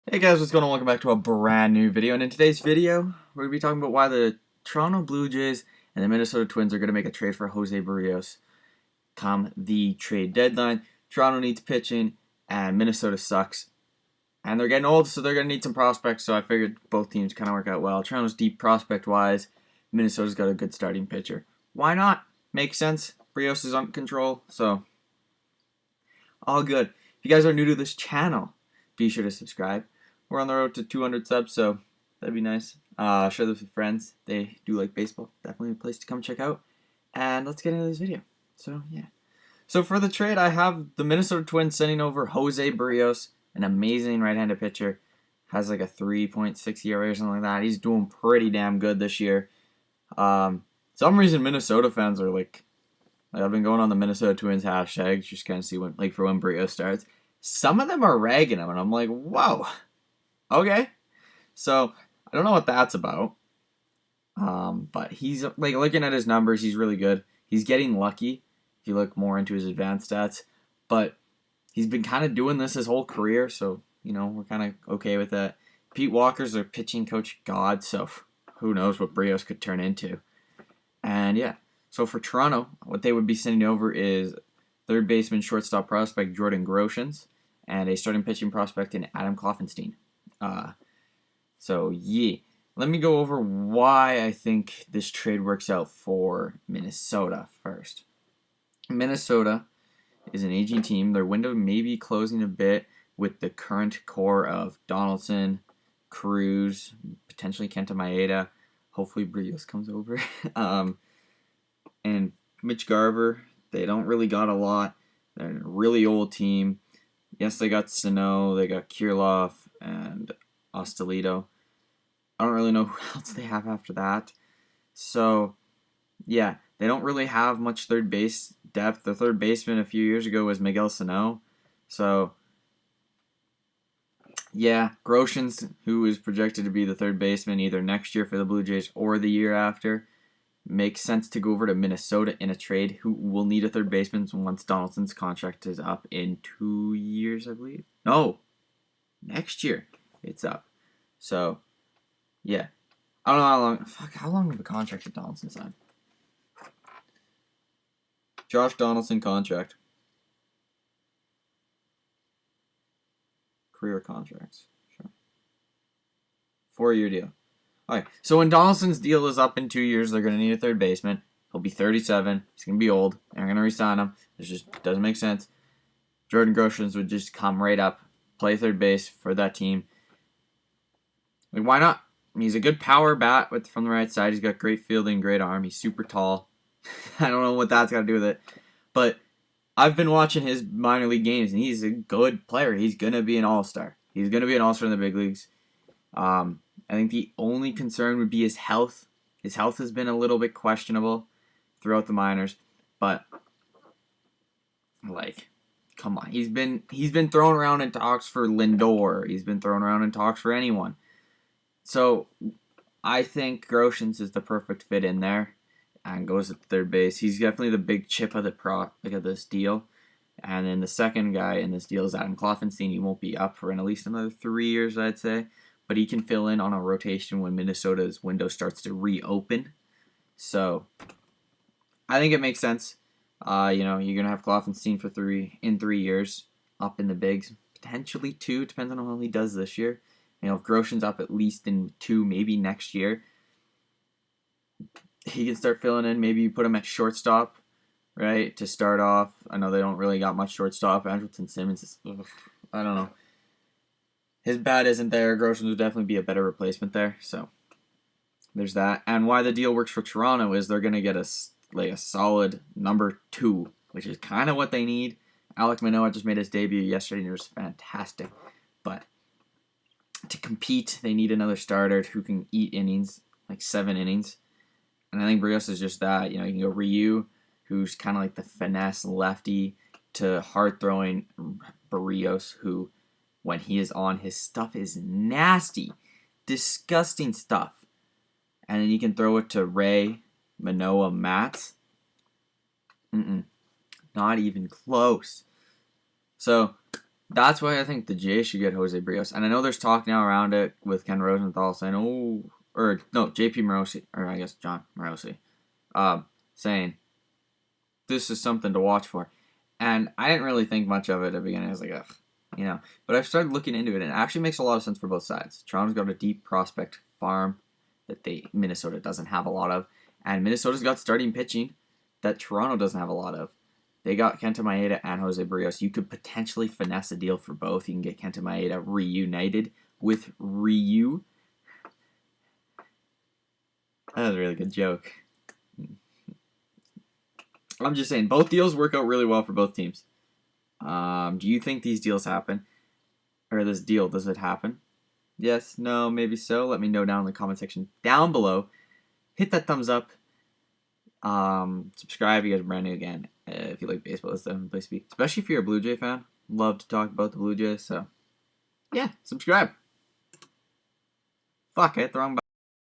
Hey guys, what's going on? Welcome back to a brand new video. And in today's video, we're going to be talking about why the Toronto Blue Jays and the Minnesota Twins are going to make a trade for Jose Berrios come the trade deadline. Toronto needs pitching, and Minnesota sucks. And they're getting old, so they're going to need some prospects, so I figured both teams kind of work out well. Toronto's deep prospect-wise. Minnesota's got a good starting pitcher. Why not? Makes sense. Berrios is on control, so all good. If you guys are new to this channel, be sure to subscribe. We're on the road to 200 subs, so that'd be nice. Share this with friends. They do like baseball. Definitely a place to come check out. And let's get into this video. So, yeah. So, for the trade, I have the Minnesota Twins sending over Jose Berrios, an amazing right-handed pitcher. Has like a 3.6 ERA or something like that. He's doing pretty damn good this year. Some reason Minnesota fans are like I've been going on the Minnesota Twins hashtag just kind of see when, like, for when Berrios starts. Some of them are ragging him, and I'm like, whoa. Okay, so I don't know what that's about, but he's like looking at his numbers, he's really good. He's getting lucky if you look more into his advanced stats, but he's been kind of doing this his whole career, so we're kind of okay with that. Pete Walker's their pitching coach god, so who knows what Berrios could turn into. And yeah, so for Toronto, what they would be sending over is third baseman, shortstop prospect Jordan Groshans, and a starting pitching prospect in Adam Kloffenstein. So yeah, let me go over why I think this trade works out for Minnesota first. Minnesota is an aging team. Their window may be closing a bit with the current core of Donaldson, Cruz, potentially Kenta Maeda. Hopefully Berrios comes over. And Mitch Garver. They don't really got a lot. They're a really old team. Yes, they got Sano, they got Kirilloff, and Ostalito. I don't really know who else they have after that. So, yeah, they don't really have much third base depth. The third baseman a few years ago was Miguel Sano. So, yeah, Groshans, who is projected to be the third baseman either next year for the Blue Jays or the year after, makes sense to go over to Minnesota in a trade. Who will need a third baseman once Donaldson's contract is up in 2 years, I believe. No, next year it's up. So, yeah. I don't know how long. How long of a contract did Donaldson sign? Josh Donaldson contract. Career contracts. Sure. 4-year deal. Alright, so when Donaldson's deal is up in 2 years, they're going to need a third baseman. He'll be 37. He's going to be old. They're going to re-sign him. It just doesn't make sense. Jordan Groshans would just come right up, play third base for that team. Like, why not? He's a good power bat from the right side. He's got great fielding, great arm. He's super tall. I don't know what that's got to do with it. But I've been watching his minor league games, and he's a good player. He's going to be an all-star. He's going to be an all-star in the big leagues. I think the only concern would be his health. His health has been a little bit questionable throughout the minors. But, like, come on. He's been thrown around in talks for Lindor. He's been thrown around in talks for anyone. So, I think Groshans is the perfect fit in there and goes at third base. He's definitely the big chip of of this deal. And then the second guy in this deal is Adam Kloffenstein. He won't be up for at least another 3 years, I'd say. But he can fill in on a rotation when Minnesota's window starts to reopen. So, I think it makes sense. You're going to have Kloffenstein for 3 years up in the bigs. Potentially 2, depends on how well he does this year. If Groshans up at least in 2, maybe next year, he can start filling in. Maybe you put him at shortstop, right, to start off. I know they don't really got much shortstop. Andrelton Simmons is, I don't know. His bat isn't there. Groshans would definitely be a better replacement there. So there's that. And why the deal works for Toronto is they're going to get a solid number 2, which is kind of what they need. Alek Manoah just made his debut yesterday, and it was fantastic. But to compete, they need another starter who can eat innings, like 7 innings. And I think Berrios is just that. You can go Ryu, who's kind of like the finesse lefty, to hard-throwing Berrios, who, when he is on, his stuff is nasty. Disgusting stuff. And then you can throw it to Ray, Manoah, Matt. Not even close. So, That's why I think the Jays should get Jose Berrios. And I know there's talk now around it with Ken Rosenthal saying, oh, or no, JP Morosi, or I guess John Morosi, saying this is something to watch for. And I didn't really think much of it at the beginning. I was like, ugh, you know. But I've started looking into it, and it actually makes a lot of sense for both sides. Toronto's got a deep prospect farm that Minnesota doesn't have a lot of. And Minnesota's got starting pitching that Toronto doesn't have a lot of. They got Kenta Maeda and Jose Berrios. You could potentially finesse a deal for both. You can get Kenta Maeda reunited with Ryu. That was a really good joke. I'm just saying, both deals work out really well for both teams. Do you think these deals happen? Or this deal, does it happen? Yes, no, maybe so. Let me know down in the comment section down below. Hit that thumbs up. Subscribe if you guys are brand new again. If you like baseball, it's definitely a place to be. Especially if you're a Blue Jay fan. Love to talk about the Blue Jays, so yeah, subscribe. Fuck, I hit the wrong button.